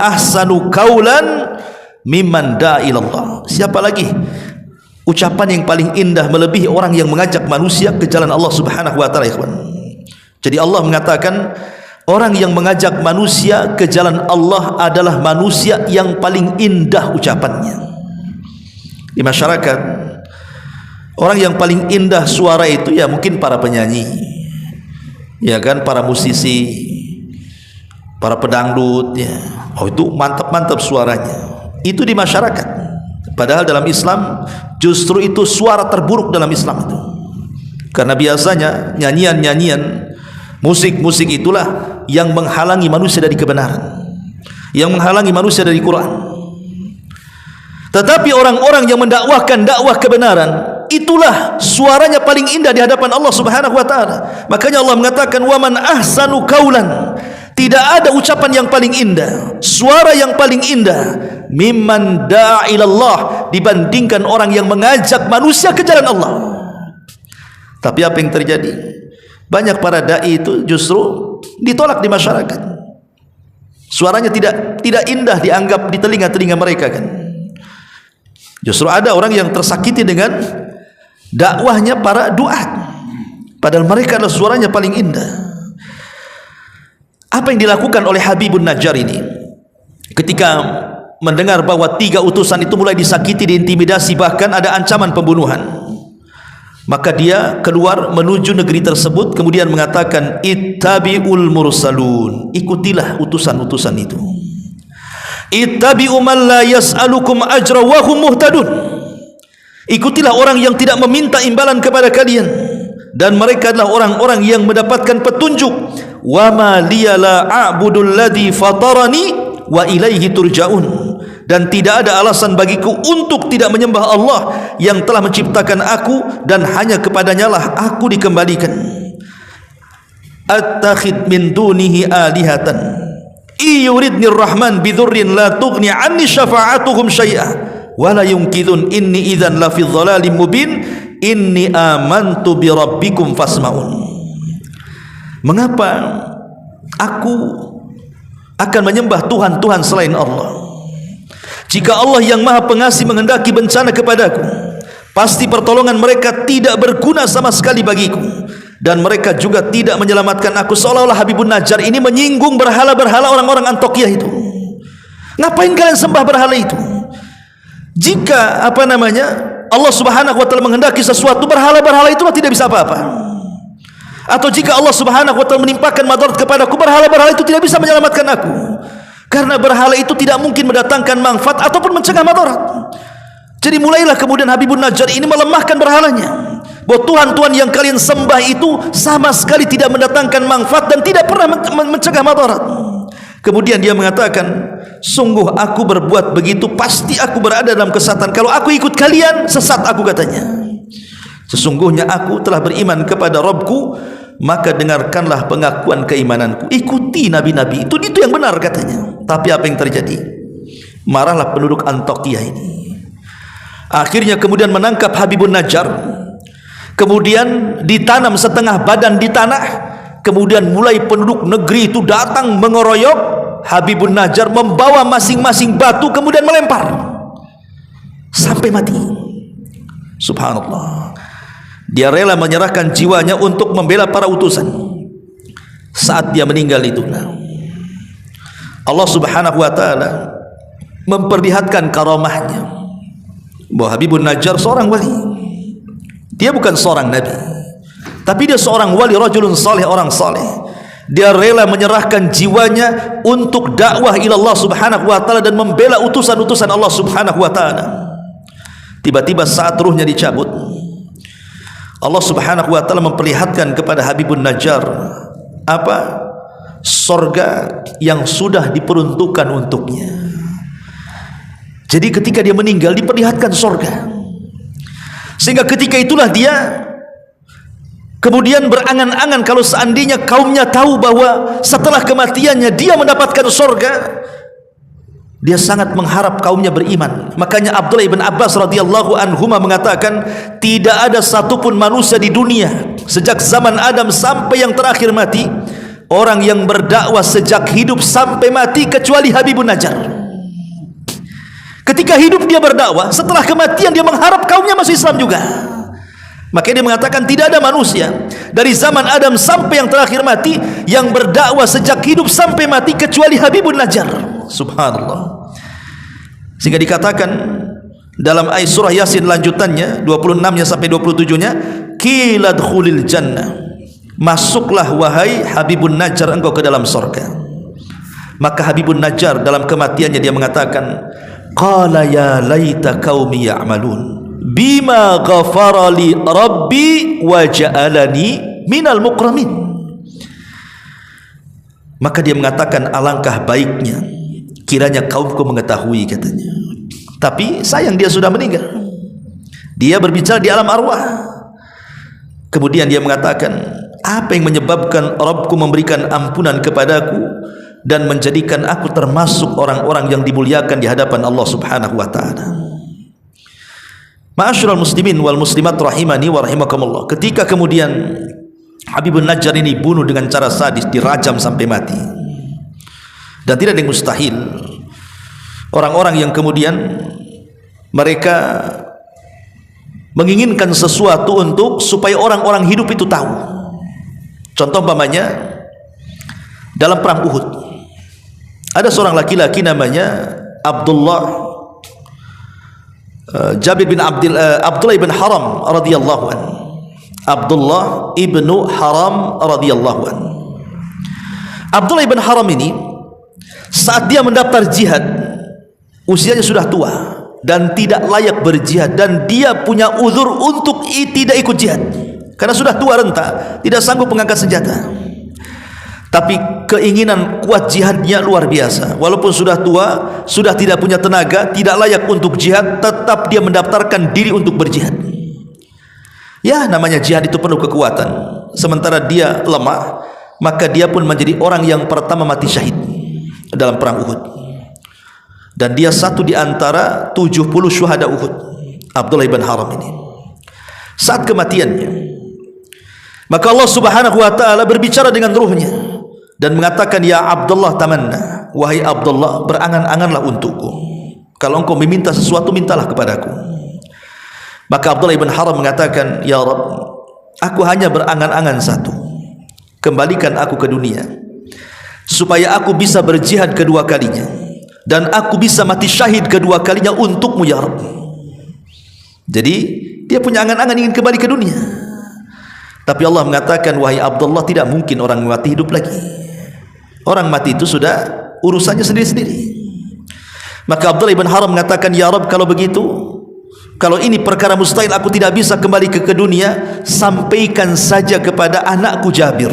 ahsanu qaulan mimman da'a ilallah. Siapa lagi ucapan yang paling indah melebihi orang yang mengajak manusia ke jalan Allah Subhanahu wa taala, ikhwan. Jadi Allah mengatakan, orang yang mengajak manusia ke jalan Allah adalah manusia yang paling indah ucapannya. Di masyarakat, orang yang paling indah suara itu ya mungkin para penyanyi, ya kan, para musisi, para pedangdut, ya. Oh, itu mantap-mantap suaranya. Itu di masyarakat. Padahal dalam Islam justru itu suara terburuk dalam Islam itu. Karena biasanya nyanyian-nyanyian, musik-musik itulah yang menghalangi manusia dari kebenaran, yang menghalangi manusia dari Quran. Tetapi orang-orang yang mendakwahkan dakwah kebenaran, itulah suaranya paling indah di hadapan Allah Subhanahu wa taala. Makanya Allah mengatakan, waman ahsanu qaulan, tidak ada ucapan yang paling indah, suara yang paling indah, mimman da'a ilallah, dibandingkan orang yang mengajak manusia ke jalan Allah. Tapi apa yang terjadi? Banyak para dai itu justru ditolak di masyarakat. Suaranya tidak indah dianggap di telinga-telinga mereka, kan. Justru ada orang yang tersakiti dengan dakwahnya para duat, padahal mereka adalah suaranya paling indah. Apa yang dilakukan oleh Habibun Najjar ini ketika mendengar bahwa 3 utusan itu mulai disakiti, diintimidasi, bahkan ada ancaman pembunuhan? Maka dia keluar menuju negeri tersebut, kemudian mengatakan, ittabi'ul mursalun, ikutilah utusan-utusan itu. Ittabi'u man la yas'alukum ajra wa hum muhtadun. Ikutilah orang yang tidak meminta imbalan kepada kalian, dan mereka adalah orang-orang yang mendapatkan petunjuk. Wa ma liya la a'budul ladzi fatarani wa ilaihi turja'un. Dan tidak ada alasan bagiku untuk tidak menyembah Allah yang telah menciptakan aku, dan hanya kepadanya lah aku dikembalikan. Attakhid min dunihi alihatan iyuridni rahman bidurrin la tughni anni syafa'atuhum syai'a wa la yunqidhun inni idzan la fi dhalalim mubin inni amantu bi rabbikum fasma'un. Mengapa aku akan menyembah Tuhan-Tuhan selain Allah? Jika Allah yang Maha Pengasih menghendaki bencana kepadaku, pasti pertolongan mereka tidak berguna sama sekali bagiku, dan mereka juga tidak menyelamatkan aku. Seolah-olah Habibun Najjar ini menyinggung berhala-berhala orang-orang Antokiyah itu. Ngapain kalian sembah berhala itu? Jika Allah Subhanahu wa taala menghendaki sesuatu, berhala-berhala itu tidak bisa apa-apa. Atau jika Allah Subhanahu wa taala menimpakan madarat kepadaku, berhala-berhala itu tidak bisa menyelamatkan aku. Karena berhala itu tidak mungkin mendatangkan manfaat ataupun mencegah madarat. Jadi mulailah kemudian Habibun Najjar ini melemahkan berhalanya, bahwa Tuhan-Tuhan yang kalian sembah itu sama sekali tidak mendatangkan manfaat dan tidak pernah mencegah madarat. Kemudian dia mengatakan, sungguh aku berbuat begitu pasti aku berada dalam kesesatan. Kalau aku ikut kalian, sesat aku, katanya. Sesungguhnya aku telah beriman kepada Rabbku, maka dengarkanlah pengakuan keimananku. Ikuti nabi-nabi, itu yang benar, katanya. Tapi apa yang terjadi? Marahlah penduduk Antokiyah ini. Akhirnya kemudian menangkap Habibun Najjar, kemudian ditanam setengah badan di tanah. Kemudian mulai penduduk negeri itu datang mengeroyok Habibun Najjar, membawa masing-masing batu, kemudian melempar sampai mati. Subhanallah. Dia rela menyerahkan jiwanya untuk membela para utusan. Saat dia meninggal itu, Allah Subhanahu wa taala memperlihatkan karamahnya, bahwa Habibun Najjar seorang wali. Dia bukan seorang nabi, tapi dia seorang wali, rajulun saleh, orang saleh. Dia rela menyerahkan jiwanya untuk dakwah ila Allah Subhanahu wa taala dan membela utusan-utusan Allah Subhanahu wa taala. Tiba-tiba saat ruhnya dicabut, Allah Subhanahu wa taala memperlihatkan kepada Habibun Najjar sorga yang sudah diperuntukkan untuknya. Jadi ketika dia meninggal diperlihatkan sorga, sehingga ketika itulah dia kemudian berangan-angan kalau seandainya kaumnya tahu bahwa setelah kematiannya dia mendapatkan sorga, dia sangat mengharap kaumnya beriman. Makanya Abdullah bin Abbas radhiyallahu anhuma mengatakan, tidak ada satupun manusia di dunia sejak zaman Adam sampai yang terakhir mati, orang yang berdakwah sejak hidup sampai mati, kecuali Habibun Najjar. Ketika hidup dia berdakwah, setelah kematian dia mengharap kaumnya masih Islam juga. Makanya dia mengatakan tidak ada manusia dari zaman Adam sampai yang terakhir mati yang berdakwah sejak hidup sampai mati kecuali Habibun Najjar. Subhanallah. Sehingga dikatakan dalam ayat surah Yasin lanjutannya 26-nya sampai 27-nya, qila dkhulil jannah, masuklah wahai Habibun Najjar engkau ke dalam surga. Maka Habibun Najjar dalam kematiannya dia mengatakan, qala ya laita qaumi ya'malun bima ghafara li rabbi wa ja'alani minal mukramin. Maka dia mengatakan, alangkah baiknya kiranya kaumku mengetahui, katanya. Tapi sayang dia sudah meninggal. Dia berbicara di alam arwah. Kemudian dia mengatakan, apa yang menyebabkan Rabbku memberikan ampunan kepadaku dan menjadikan aku termasuk orang-orang yang dimuliakan di hadapan Allah Subhanahu wa taala. Ma'asyiral muslimin wal muslimat rahimani wa rahimakumullah. Ketika kemudian Habibun Najjar ini bunuh dengan cara sadis, dirajam sampai mati. Dan tidak ada yang mustahil. Orang-orang yang kemudian mereka menginginkan sesuatu supaya orang-orang hidup itu tahu. Contoh umpamanya dalam perang Uhud, ada seorang laki-laki namanya Abdullah Abdullah ibn Haram radhiyallahu anhu. Abdullah ibnu Haram radhiyallahu anhu. Abdullah ibn Haram ini saat dia mendaftar jihad, usianya sudah tua dan tidak layak berjihad, dan dia punya uzur untuk tidak ikut jihad karena sudah tua renta, tidak sanggup mengangkat senjata. Tapi keinginan kuat jihadnya luar biasa. Walaupun sudah tua, sudah tidak punya tenaga, tidak layak untuk jihad, tetap dia mendaftarkan diri untuk berjihad. Ya, namanya jihad itu perlu kekuatan. Sementara dia lemah, maka dia pun menjadi orang yang pertama mati syahid dalam perang Uhud. Dan dia satu di antara 70 syuhada Uhud, Abdullah ibn Haram ini. Saat kematiannya, maka Allah Subhanahu wa taala berbicara dengan ruhnya dan mengatakan, ya Abdullah tamanna, wahai Abdullah, berangan-anganlah untukku. Kalau engkau meminta sesuatu, mintalah kepadaku. Maka Abdullah ibn Haram mengatakan, ya Rabb, aku hanya berangan-angan satu, kembalikan aku ke dunia supaya aku bisa berjihad kedua kalinya dan aku bisa mati syahid kedua kalinya untukmu ya Rabb. Jadi dia punya angan-angan ingin kembali ke dunia. Tapi Allah mengatakan, wahai Abdullah, tidak mungkin orang mati hidup lagi. Orang mati itu sudah urusannya sendiri-sendiri. Maka Abdullah ibn Haram mengatakan, ya Rabb, kalau begitu, kalau ini perkara mustahil, aku tidak bisa kembali ke dunia, sampaikan saja kepada anakku Jabir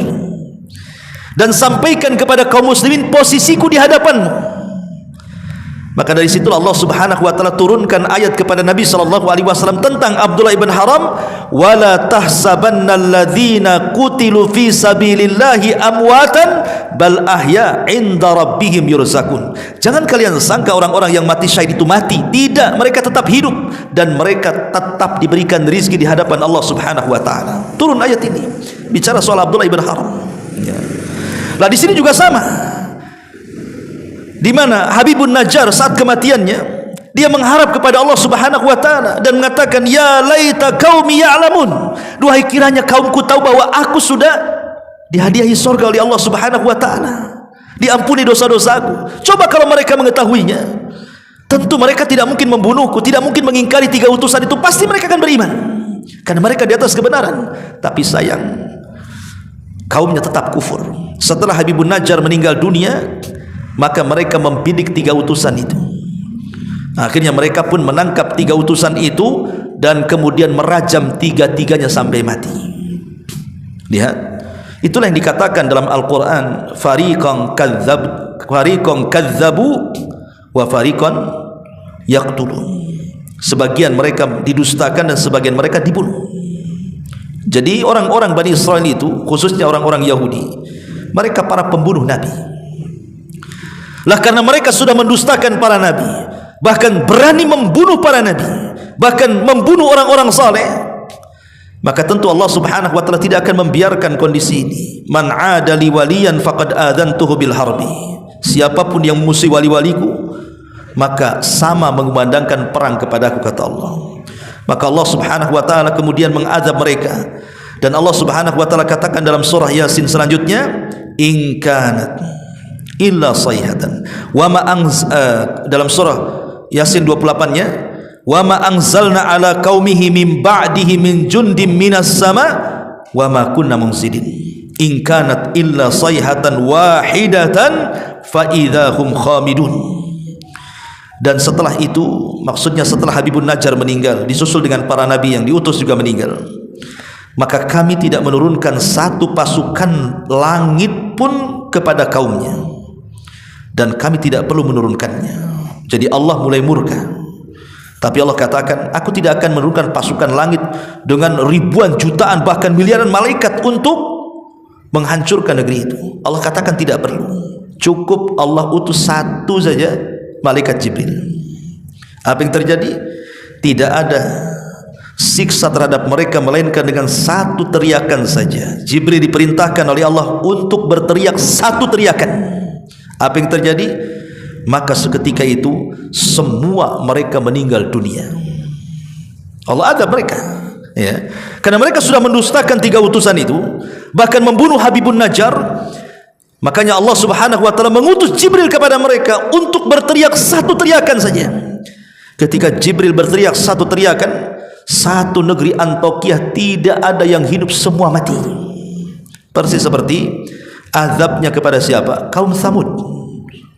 dan sampaikan kepada kaum muslimin posisiku di hadapanmu. Maka dari situlah Allah Subhanahu wa taala turunkan ayat kepada Nabi sallallahu alaihi wasallam tentang Abdullah ibn Haram, wala tahsabannal ladzina qutilu fi sabilillahi amwatan bal ahya 'inda rabbihim yurzakun. Jangan kalian sangka orang-orang yang mati syahid itu mati. Tidak, mereka tetap hidup dan mereka tetap diberikan rezeki di hadapan Allah Subhanahu wa taala. Turun ayat ini bicara soal Abdullah ibn Haram. Ya. Lah di sini juga sama. Di mana Habibun Najjar saat kematiannya, dia mengharap kepada Allah Subhanahu wa taala dan mengatakan, ya laita qaumi ya'lamun, duhai kiranya kaumku tahu bahwa aku sudah dihadiahi surga oleh Allah Subhanahu wa taala, diampuni dosa-dosaku. Coba kalau mereka mengetahuinya, tentu mereka tidak mungkin membunuhku, tidak mungkin mengingkari 3 utusan itu, pasti mereka akan beriman karena mereka di atas kebenaran. Tapi sayang, kaumnya tetap kufur. Setelah Habibun Najjar meninggal dunia, maka mereka membidik 3 utusan itu. Akhirnya mereka pun menangkap 3 utusan itu dan kemudian merajam 3-3-nya sampai mati. Lihat, itulah yang dikatakan dalam Al-Quran, fariqan kadzabu wa fariqan yaqtulun. Sebagian mereka didustakan dan sebagian mereka dibunuh. Jadi orang-orang Bani Israel itu, khususnya orang-orang Yahudi, mereka para pembunuh Nabi. Lah karena mereka sudah mendustakan para nabi, bahkan berani membunuh para nabi, bahkan membunuh orang-orang saleh, maka tentu Allah Subhanahu wa taala tidak akan membiarkan kondisi ini. Man 'ada li waliyan faqad adzantuhu bil harbi. Siapapun yang memusuhi wali-waliku, maka sama mengumandangkan perang kepadaku, kata Allah. Maka Allah Subhanahu wa taala kemudian mengazab mereka. Dan Allah Subhanahu wa taala katakan dalam surah Yasin selanjutnya, in kanat illa sayhatan wa ma dalam surah Yasin 28-nya, wa ma anzalna ala qaumihi min ba'dihi min jundim minas sama wa ma kunna munzilin in kanat illa sayhatan wahidatan fa idzahum khamidun. Dan setelah itu, maksudnya setelah Habibun Najjar meninggal, disusul dengan para nabi yang diutus juga meninggal, maka kami tidak menurunkan satu pasukan langit pun kepada kaumnya, dan kami tidak perlu menurunkannya. Jadi Allah mulai murka. Tapi Allah katakan, aku tidak akan menurunkan pasukan langit dengan ribuan jutaan bahkan miliaran malaikat untuk menghancurkan negeri itu. Allah katakan tidak perlu, cukup Allah utus satu saja, malaikat Jibril. Apa yang terjadi? Tidak ada siksa terhadap mereka melainkan dengan satu teriakan saja. Jibril diperintahkan oleh Allah untuk berteriak satu teriakan. Apa yang terjadi? Maka seketika itu semua mereka meninggal dunia. Allah azab mereka, ya, karena mereka sudah mendustakan 3 utusan itu, bahkan membunuh Habibun Najjar. Makanya Allah Subhanahu wa taala mengutus Jibril kepada mereka untuk berteriak satu teriakan saja. Ketika Jibril berteriak satu teriakan, satu negeri Antokiah tidak ada yang hidup, semua mati. Persis seperti azabnya kepada siapa? Kaum Tsamud,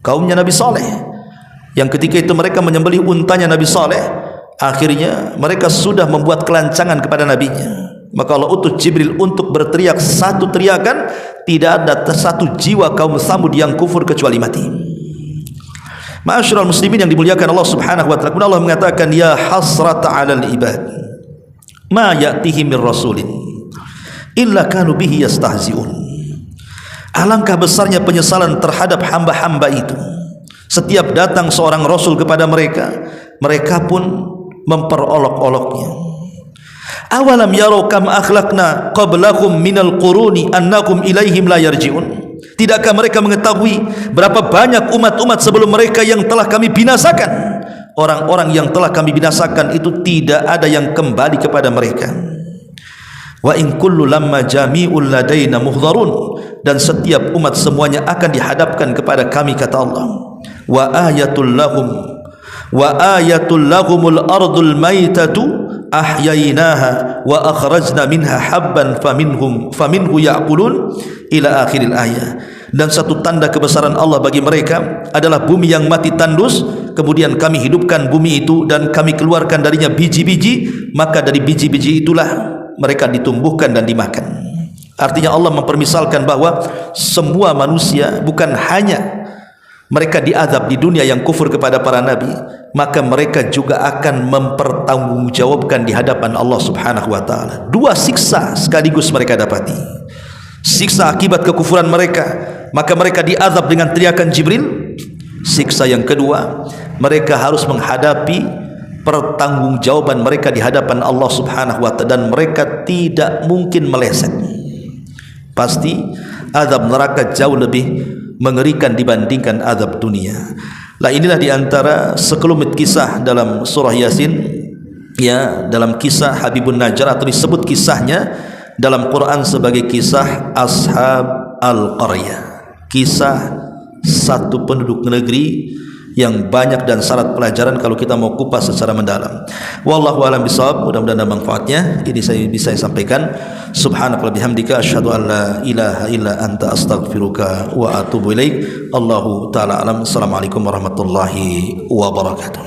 kaumnya Nabi Saleh. Yang ketika itu mereka menyembelih untanya Nabi Saleh, akhirnya mereka sudah membuat kelancangan kepada nabinya. Maka Allah utus Jibril untuk berteriak satu teriakan, tidak ada satu jiwa kaum Tsamud yang kufur kecuali mati. Ma'asyiral muslimin yang dimuliakan Allah Subhanahu wa taala, Allah mengatakan, ya hasrata 'alal ibad ma ya'tihim mir rasulin illa kanu bihi yastahzi'un. Alangkah besarnya penyesalan terhadap hamba-hamba itu. Setiap datang seorang rasul kepada mereka, mereka pun memperolok-oloknya. Awalam yarau kam akhlaqna qablakum minal quruni annakum ilaihim la yarji'un. Tidakkah mereka mengetahui berapa banyak umat-umat sebelum mereka yang telah kami binasakan? Orang-orang yang telah kami binasakan itu tidak ada yang kembali kepada mereka. Wa in kullu lamma jami'ul ladaina muhdharun. Dan setiap umat semuanya akan dihadapkan kepada kami, kata Allah. Wa ayatul lahumul ardul maitatu ahyainaha wa akhrajna minha habban faminhu ya'kulun ila akhiril ayat. Dan satu tanda kebesaran Allah bagi mereka adalah bumi yang mati tandus, kemudian kami hidupkan bumi itu dan kami keluarkan darinya biji-biji, maka dari biji-biji itulah mereka ditumbuhkan dan dimakan. Artinya Allah mempermisalkan bahwa semua manusia, bukan hanya mereka diazab di dunia yang kufur kepada para nabi, maka mereka juga akan mempertanggungjawabkan di hadapan Allah Subhanahu wa taala. Dua siksa sekaligus mereka dapati. Siksa akibat kekufuran mereka, maka mereka diazab dengan teriakan Jibril. Siksa yang kedua, mereka harus menghadapi pertanggungjawaban mereka di hadapan Allah Subhanahu wa taala, dan mereka tidak mungkin meleset. Pasti azab neraka jauh lebih mengerikan dibandingkan azab dunia. Lah inilah diantara sekelumit kisah dalam surah Yasin, ya, dalam kisah Habibun Najjar, atau disebut kisahnya dalam Quran sebagai kisah Ashab al-Qaryah, kisah satu penduduk negeri yang banyak dan syarat pelajaran kalau kita mau kupas secara mendalam. Wallahu a'lam bishawab. Mudah-mudahan ada manfaatnya. Ini saya bisa sampaikan. Subhanaka bihamdika asyhadu an la ilaha illa anta astaghfiruka wa atubu ilaik. Allahu taala alam. Assalamualaikum warahmatullahi wabarakatuh.